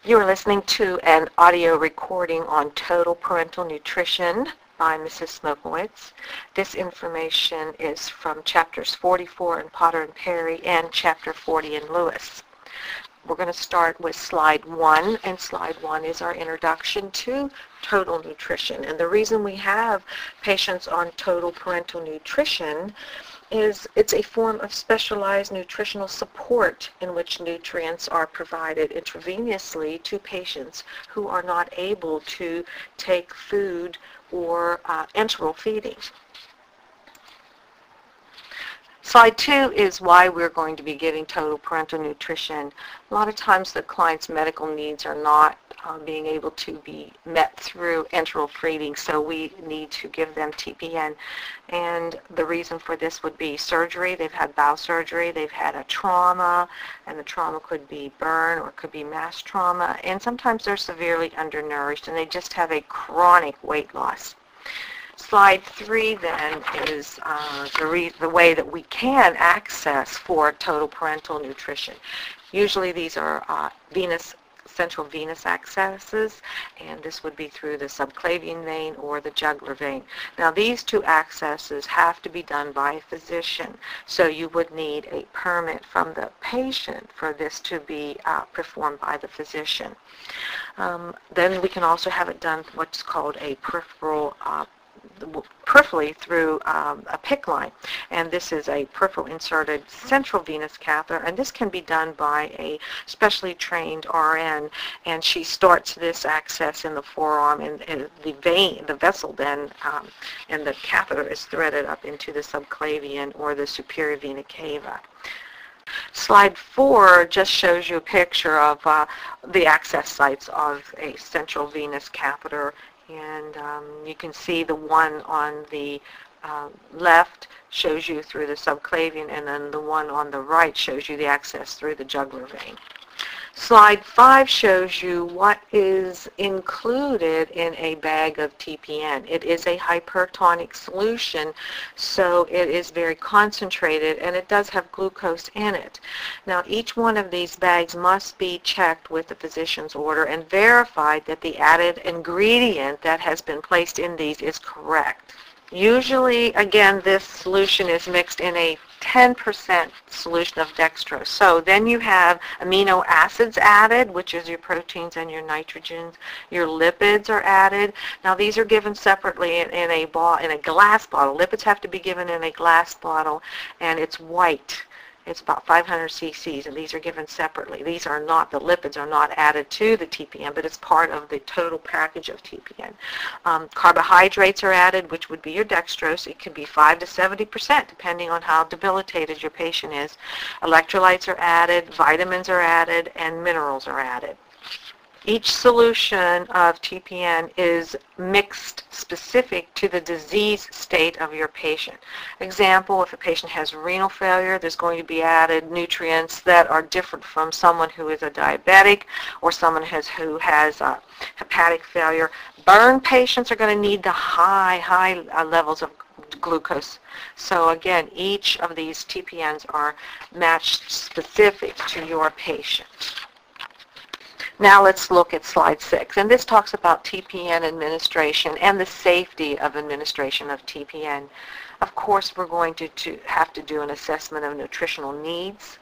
You are listening to an audio recording on total parental nutrition by Mrs. Smokowitz. This information is from chapters 44 in Potter and Perry and chapter 40 in Lewis. We're going to start with slide 1, and slide 1 is our introduction to total nutrition. And the reason we have patients on total parental nutrition is it's a form of specialized nutritional support in which nutrients are provided intravenously to patients who are not able to take food or enteral feeding. Slide 2 is why we're going to be giving total parental nutrition. A lot of times the client's medical needs are not being able to be met through enteral feeding, so we need to give them TPN. And the reason for this would be surgery. They've had bowel surgery, they've had a trauma, and the trauma could be burn or it could be mass trauma, and sometimes they're severely undernourished and they just have a chronic weight loss. Slide 3 then is the way that we can access for total parental nutrition. Usually these are central venous accesses, and this would be through the subclavian vein or the jugular vein. Now these two accesses have to be done by a physician, so you would need a permit from the patient for this to be performed by the physician. Then we can also have it done what's called a peripherally through a PICC line, and this is a peripheral inserted central venous catheter, and this can be done by a specially trained RN, and she starts this access in the forearm, and the vessel then and the catheter is threaded up into the subclavian or the superior vena cava. Slide 4 just shows you a picture of the access sites of a central venous catheter. And you can see the one on the left shows you through the subclavian, and then the one on the right shows you the access through the jugular vein. Slide 5 shows you what is included in a bag of TPN. It is a hypertonic solution, so it is very concentrated, and it does have glucose in it. Now each one of these bags must be checked with the physician's order and verified that the added ingredient that has been placed in these is correct. Usually, again, this solution is mixed in a 10% solution of dextrose. So then you have amino acids added, which is your proteins and your nitrogens. Your lipids are added. Now these are given separately in a glass bottle. Lipids have to be given in a glass bottle, and it's white. It's about 500 cc's, and these are given separately. The lipids are not added to the TPN, but it's part of the total package of TPN. Carbohydrates are added, which would be your dextrose. It could be 5 to 70%, depending on how debilitated your patient is. Electrolytes are added, vitamins are added, and minerals are added. Each solution of TPN is mixed specific to the disease state of your patient. Example, if a patient has renal failure, there's going to be added nutrients that are different from someone who is a diabetic or someone who has hepatic failure. Burn patients are going to need the high levels of glucose. So again, each of these TPNs are matched specific to your patient. Now let's look at slide 6, and this talks about TPN administration and the safety of administration of TPN. Of course, we're going to have to do an assessment of nutritional needs.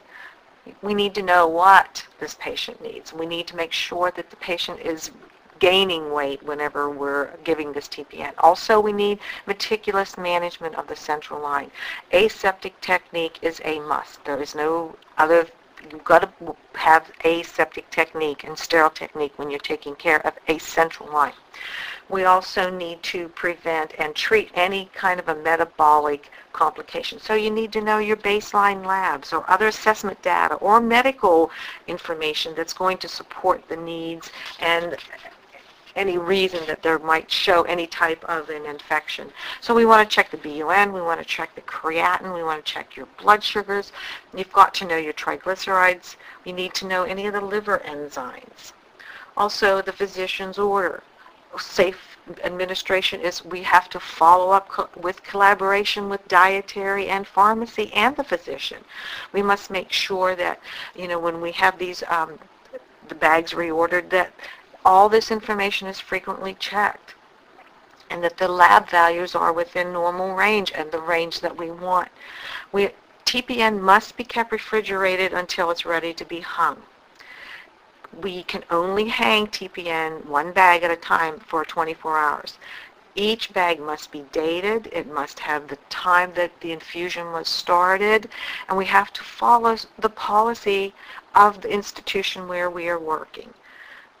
We need to know what this patient needs. We need to make sure that the patient is gaining weight whenever we're giving this TPN. Also, we need meticulous management of the central line. Aseptic technique is a must. There is no other. You've got to have aseptic technique and sterile technique when you're taking care of a central line. We also need to prevent and treat any kind of a metabolic complication. So you need to know your baseline labs or other assessment data or medical information that's going to support the needs and any reason that there might show any type of an infection. So we want to check the BUN, we want to check the creatinine, we want to check your blood sugars. You've got to know your triglycerides. You need to know any of the liver enzymes. Also, the physician's order. Safe administration is we have to follow up with collaboration with dietary and pharmacy and the physician. We must make sure that, when we have these the bags reordered, that all this information is frequently checked, and that the lab values are within normal range and the range that we want. TPN must be kept refrigerated until it's ready to be hung. We can only hang TPN one bag at a time for 24 hours. Each bag must be dated. It must have the time that the infusion was started, and we have to follow the policy of the institution where we are working.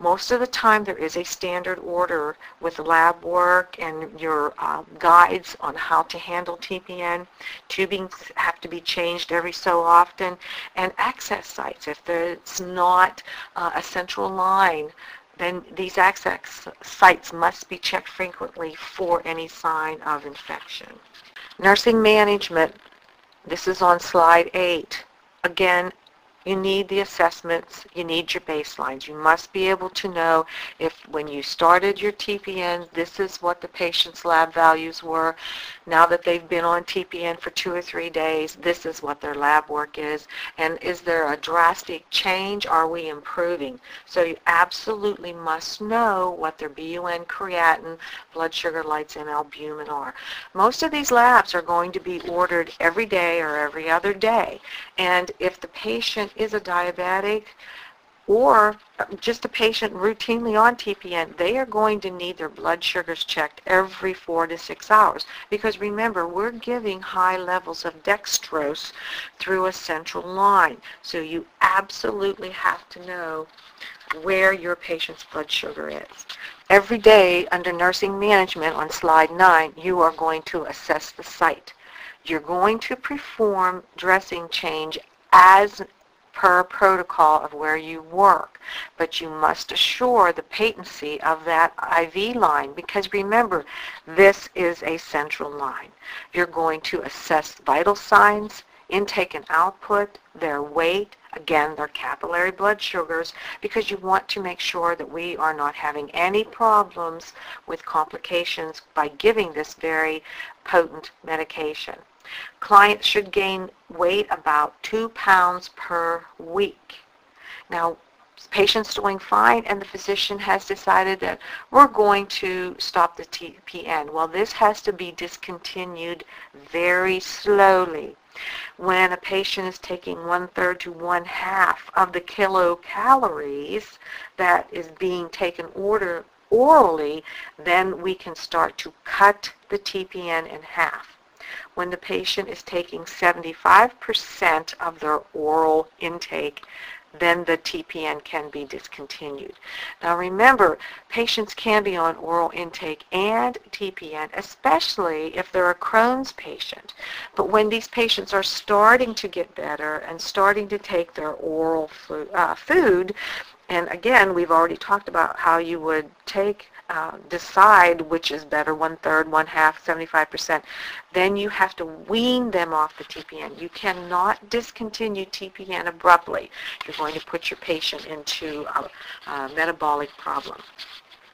Most of the time there is a standard order with lab work and your guides on how to handle TPN. Tubings have to be changed every so often, and access sites. If there's not a central line, then these access sites must be checked frequently for any sign of infection. Nursing management, this is on slide 8. Again, you need the assessments, you need your baselines. You must be able to know if when you started your TPN, this is what the patient's lab values were. Now that they've been on TPN for 2 or 3 days, this is what their lab work is. And is there a drastic change? Are we improving? So you absolutely must know what their BUN, creatinine, blood sugar, lights, and albumin are. Most of these labs are going to be ordered every day or every other day. And if the patient is a diabetic or just a patient routinely on TPN, they are going to need their blood sugars checked every 4 to 6 hours. Because remember, we're giving high levels of dextrose through a central line. So you absolutely have to know where your patient's blood sugar is. Every day under nursing management on slide 9, you are going to assess the site. You're going to perform dressing change as per protocol of where you work, but you must assure the patency of that IV line, because remember, this is a central line. You're going to assess vital signs, intake and output, their weight, again, their capillary blood sugars, because you want to make sure that we are not having any problems with complications by giving this very potent medication. Clients should gain weight about 2 pounds per week. Now, patient's doing fine and the physician has decided that we're going to stop the TPN. Well, this has to be discontinued very slowly. When a patient is taking 1/3 to 1/2 of the kilocalories that is being taken orally, then we can start to cut the TPN in half. When the patient is taking 75% of their oral intake, then the TPN can be discontinued. Now remember, patients can be on oral intake and TPN, especially if they're a Crohn's patient. But when these patients are starting to get better and starting to take their oral food, and again, we've already talked about how you would decide which is better, 1/3, 1/2, 75%. Then you have to wean them off the TPN. You cannot discontinue TPN abruptly. You're going to put your patient into a metabolic problem.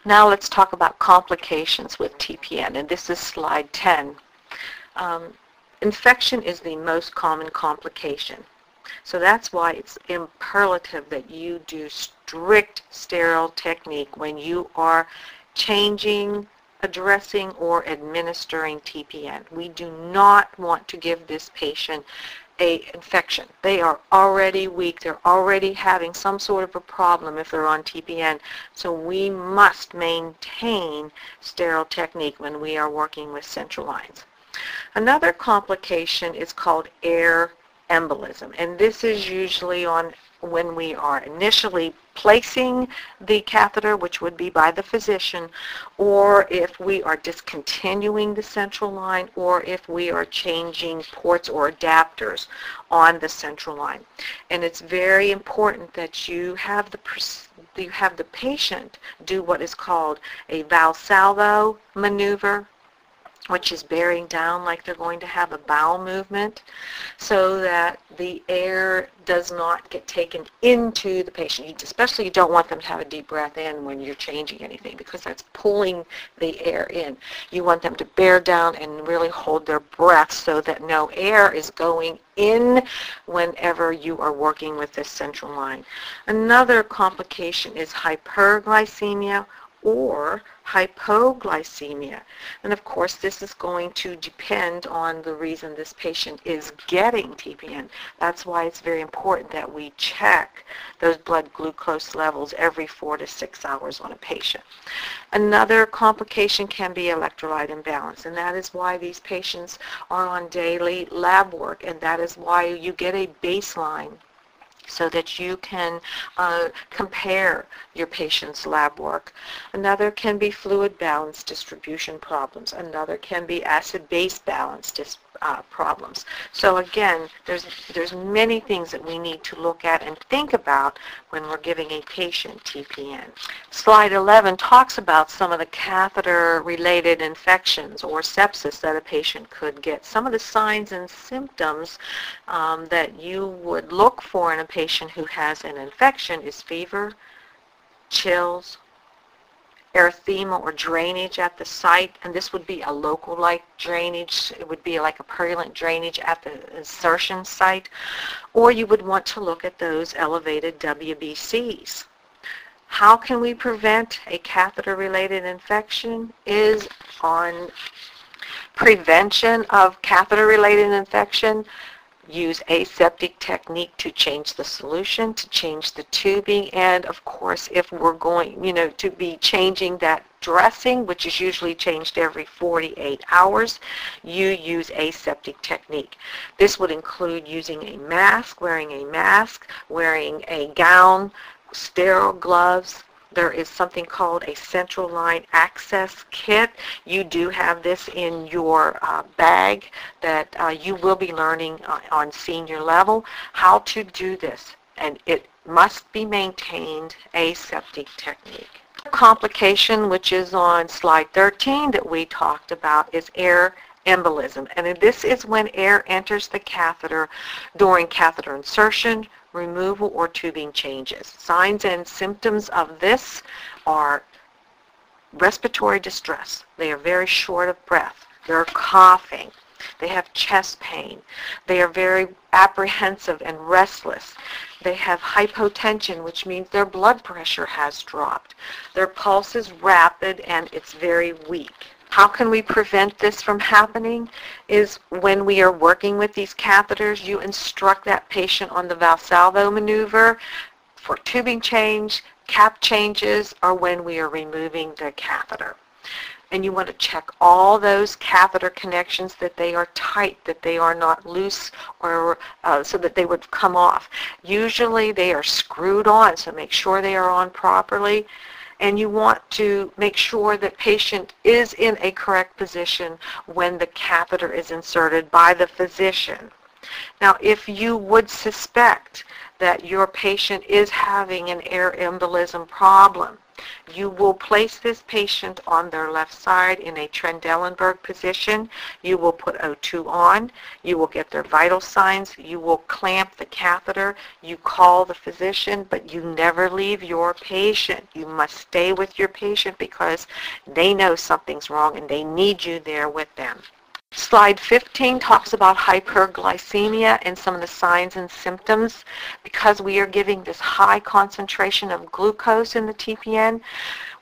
Now let's talk about complications with TPN, and this is slide 10. Infection is the most common complication. So that's why it's imperative that you do strict sterile technique when you are changing, addressing, or administering TPN. We do not want to give this patient an infection. They are already weak. They're already having some sort of a problem if they're on TPN. So we must maintain sterile technique when we are working with central lines. Another complication is called air embolism, and this is usually on when we are initially placing the catheter, which would be by the physician, or if we are discontinuing the central line, or if we are changing ports or adapters on the central line. And it's very important that you have the patient do what is called a Valsalva maneuver, which is bearing down like they're going to have a bowel movement, so that the air does not get taken into the patient. Especially you don't want them to have a deep breath in when you're changing anything, because that's pulling the air in. You want them to bear down and really hold their breath so that no air is going in whenever you are working with this central line. Another complication is hyperglycemia or hypoglycemia. And of course, this is going to depend on the reason this patient is getting TPN. That's why it's very important that we check those blood glucose levels every 4 to 6 hours on a patient. Another complication can be electrolyte imbalance, and that is why these patients are on daily lab work, and that is why you get a baseline so that you can compare your patient's lab work. Another can be fluid balance distribution problems. Another can be acid-base balance problems. So again, there's many things that we need to look at and think about when we're giving a patient TPN. Slide 11 talks about some of the catheter-related infections or sepsis that a patient could get. Some of the signs and symptoms that you would look for in a patient who has an infection is fever, chills, erythema or drainage at the site, and this would be a local-like drainage. It would be like a purulent drainage at the insertion site, or you would want to look at those elevated WBCs. How can we prevent a catheter-related infection? Is on prevention of catheter-related infection. Use aseptic technique to change the solution, to change the tubing, and of course if we're going, to be changing that dressing, which is usually changed every 48 hours, you use aseptic technique. This would include using a mask, wearing a gown, sterile gloves. There is something called a central line access kit. You do have this in your bag that you will be learning on senior level how to do this, and it must be maintained aseptic technique. Complication, which is on slide 13 that we talked about, is air embolism, and this is when air enters the catheter during catheter insertion, removal, or tubing changes. Signs and symptoms of this are respiratory distress. They are very short of breath. They're coughing. They have chest pain. They are very apprehensive and restless. They have hypotension, which means their blood pressure has dropped. Their pulse is rapid and it's very weak. How can we prevent this from happening? Is when we are working with these catheters, you instruct that patient on the Valsalvo maneuver for tubing change, cap changes, or when we are removing the catheter. And you want to check all those catheter connections that they are tight, that they are not loose, or so that they would come off. Usually they are screwed on, so make sure they are on properly. And you want to make sure that patient is in a correct position when the catheter is inserted by the physician. Now, if you would suspect that your patient is having an air embolism problem, you will place this patient on their left side in a Trendelenburg position. You will put O2 on. You will get their vital signs. You will clamp the catheter. You call the physician, but you never leave your patient. You must stay with your patient because they know something's wrong and they need you there with them. Slide 15 talks about hyperglycemia and some of the signs and symptoms. Because we are giving this high concentration of glucose in the TPN,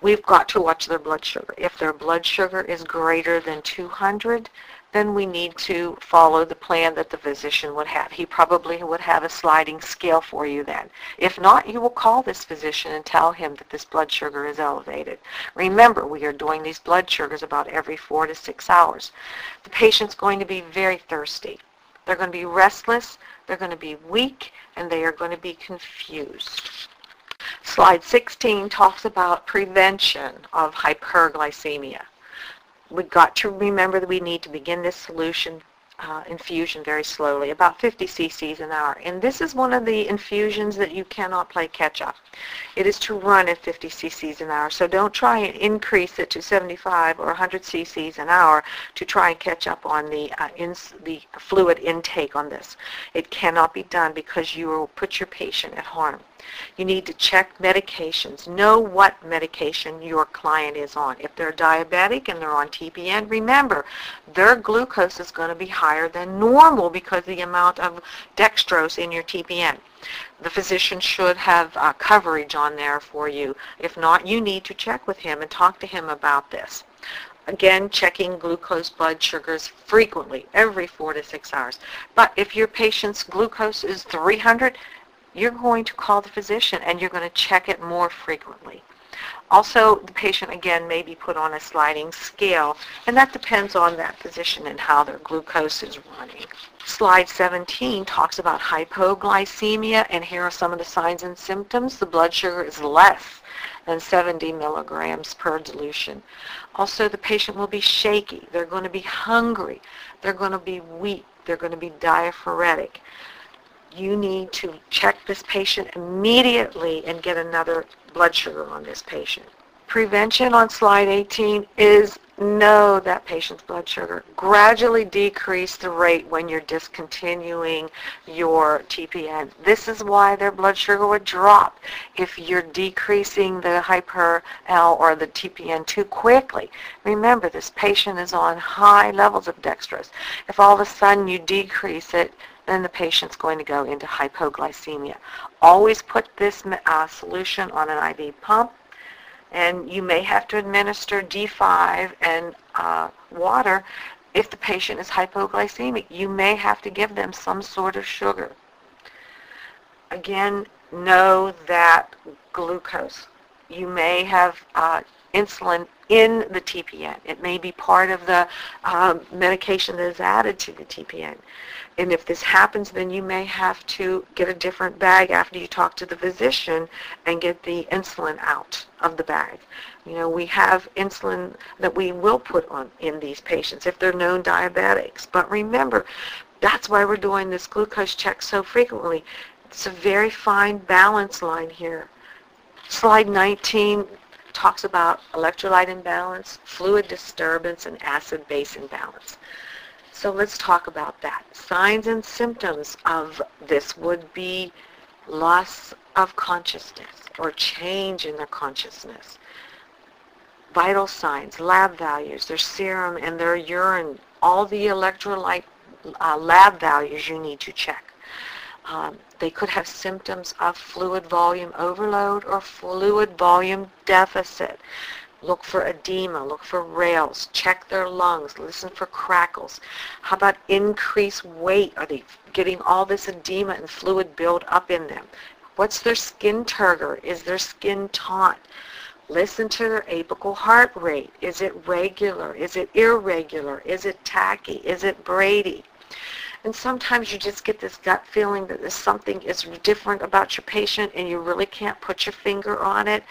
we've got to watch their blood sugar. If their blood sugar is greater than 200, then we need to follow the plan that the physician would have. He probably would have a sliding scale for you then. If not, you will call this physician and tell him that this blood sugar is elevated. Remember, we are doing these blood sugars about every 4 to 6 hours. The patient's going to be very thirsty. They're going to be restless, they're going to be weak, and they are going to be confused. Slide 16 talks about prevention of hyperglycemia. We've got to remember that we need to begin this solution infusion very slowly, about 50 cc's an hour. And this is one of the infusions that you cannot play catch up. It is to run at 50 cc's an hour. So don't try and increase it to 75 or 100 cc's an hour to try and catch up on the fluid intake on this. It cannot be done because you will put your patient at harm. You need to check medications. Know what medication your client is on. If they're diabetic and they're on TPN, remember, their glucose is going to be higher than normal because of the amount of dextrose in your TPN. The physician should have coverage on there for you. If not, you need to check with him and talk to him about this. Again, checking glucose blood sugars frequently, every 4 to 6 hours. But if your patient's glucose is 300, you're going to call the physician and you're going to check it more frequently. Also, the patient, again, may be put on a sliding scale, and that depends on that physician and how their glucose is running. Slide 17 talks about hypoglycemia, and here are some of the signs and symptoms. The blood sugar is less than 70 milligrams per dilution. Also, the patient will be shaky. They're going to be hungry. They're going to be weak. They're going to be diaphoretic. You need to check this patient immediately and get another blood sugar on this patient. Prevention on slide 18 is know that patient's blood sugar. Gradually decrease the rate when you're discontinuing your TPN. This is why their blood sugar would drop if you're decreasing the hyper-L or the TPN too quickly. Remember, this patient is on high levels of dextrose. If all of a sudden you decrease it, then the patient's going to go into hypoglycemia. Always put this solution on an IV pump, and you may have to administer D5 and water if the patient is hypoglycemic. You may have to give them some sort of sugar. Again, know that glucose. You may have insulin in the TPN. It may be part of the medication that is added to the TPN. And if this happens, then you may have to get a different bag after you talk to the physician and get the insulin out of the bag. You know, we have insulin that we will put on in these patients if they're known diabetics. But remember, that's why we're doing this glucose check so frequently. It's a very fine balance line here. Slide 19 talks about electrolyte imbalance, fluid disturbance, and acid-base imbalance. So let's talk about that. Signs and symptoms of this would be loss of consciousness or change in their consciousness. Vital signs, lab values, their serum and their urine, all the electrolyte lab values you need to check. They could have symptoms of fluid volume overload or fluid volume deficit. Look for edema, look for rales, check their lungs, listen for crackles. How about increased weight? Are they getting all this edema and fluid build up in them? What's their skin turgor? Is their skin taut? Listen to their apical heart rate. Is it regular? Is it irregular? Is it tachy? Is it Brady? And sometimes you just get this gut feeling that there's something is different about your patient and you really can't put your finger on it.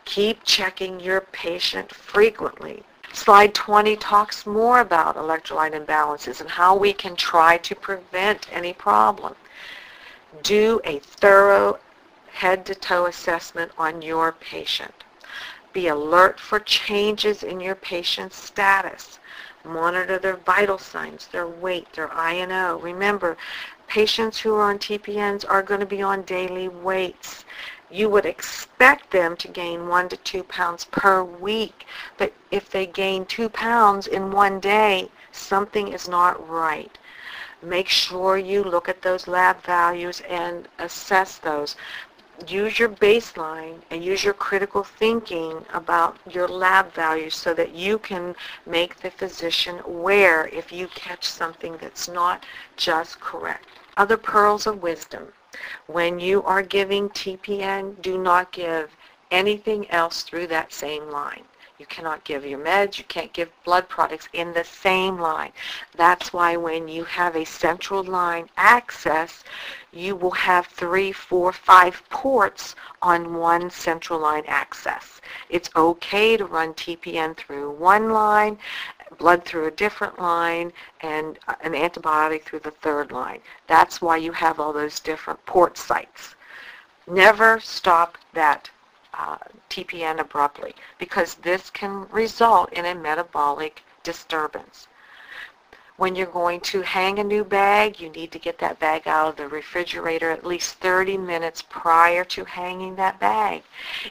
Keep checking your patient frequently. Slide 20 talks more about electrolyte imbalances and how we can try to prevent any problem. Do a thorough head-to-toe assessment on your patient. Be alert for changes in your patient's status. Monitor their vital signs, their weight, their I&O. Remember, patients who are on TPNs are going to be on daily weights. You would expect them to gain 1 to 2 pounds per week, but if they gain 2 pounds in one day, something is not right. Make sure you look at those lab values and assess those. Use your baseline and use your critical thinking about your lab values so that you can make the physician aware if you catch something that's not just correct. Other pearls of wisdom. When you are giving TPN, do not give anything else through that same line. You cannot give your meds, you can't give blood products in the same line. That's why when you have a central line access, you will have 3, 4, 5 ports on one central line access. It's okay to run TPN through one line blood through a different line, and an antibiotic through the third line. That's why you have all those different port sites. Never stop that TPN abruptly, because this can result in a metabolic disturbance. When you're going to hang a new bag, you need to get that bag out of the refrigerator at least 30 minutes prior to hanging that bag.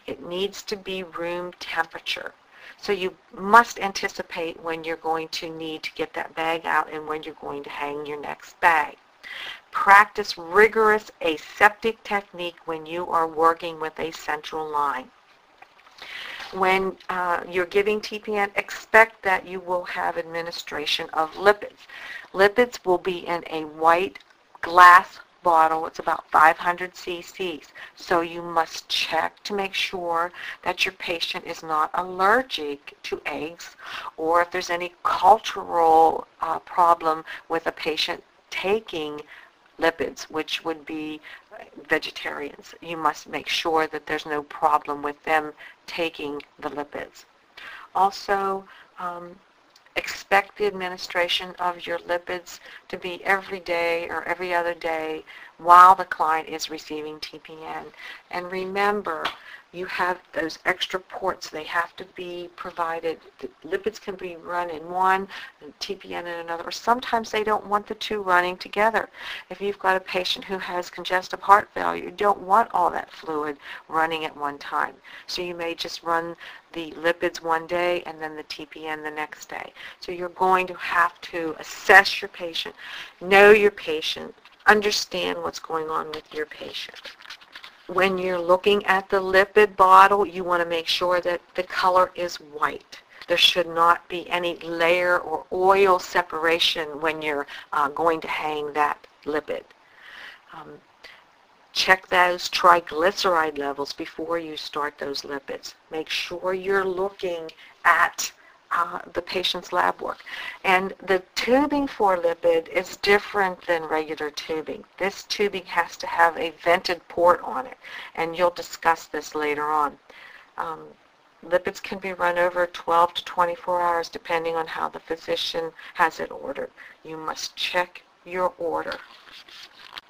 It needs to be room temperature. So you must anticipate when you're going to need to get that bag out and when you're going to hang your next bag. Practice rigorous aseptic technique when you are working with a central line. When you're giving TPN, expect that you will have administration of lipids. Lipids will be in a white glass bottle. It's about 500 cc's. So you must check to make sure that your patient is not allergic to eggs, or if there's any cultural problem with a patient taking lipids, which would be vegetarians. You must make sure that there's no problem with them taking the lipids. Also, expect the administration of your lipids to be every day or every other day while the client is receiving TPN. And remember, you have those extra ports. They have to be provided. The lipids can be run in one, and TPN in another, or sometimes they don't want the two running together. If you've got a patient who has congestive heart failure, you don't want all that fluid running at one time. So you may just run the lipids one day and then the TPN the next day. So you're going to have to assess your patient, know your patient, understand what's going on with your patient. When you're looking at the lipid bottle, you want to make sure that the color is white. There should not be any layer or oil separation when you're going to hang that lipid. Check those triglyceride levels before you start those lipids. Make sure you're looking at the patient's lab work. And the tubing for lipid is different than regular tubing. This tubing has to have a vented port on it, and you'll discuss this later on. Lipids can be run over 12 to 24 hours depending on how the physician has it ordered. You must check your order.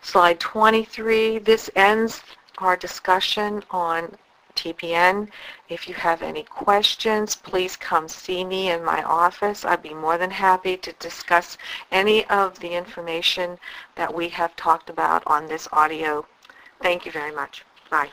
Slide 23, this ends our discussion on TPN. If you have any questions, please come see me in my office. I'd be more than happy to discuss any of the information that we have talked about on this audio. Thank you very much. Bye.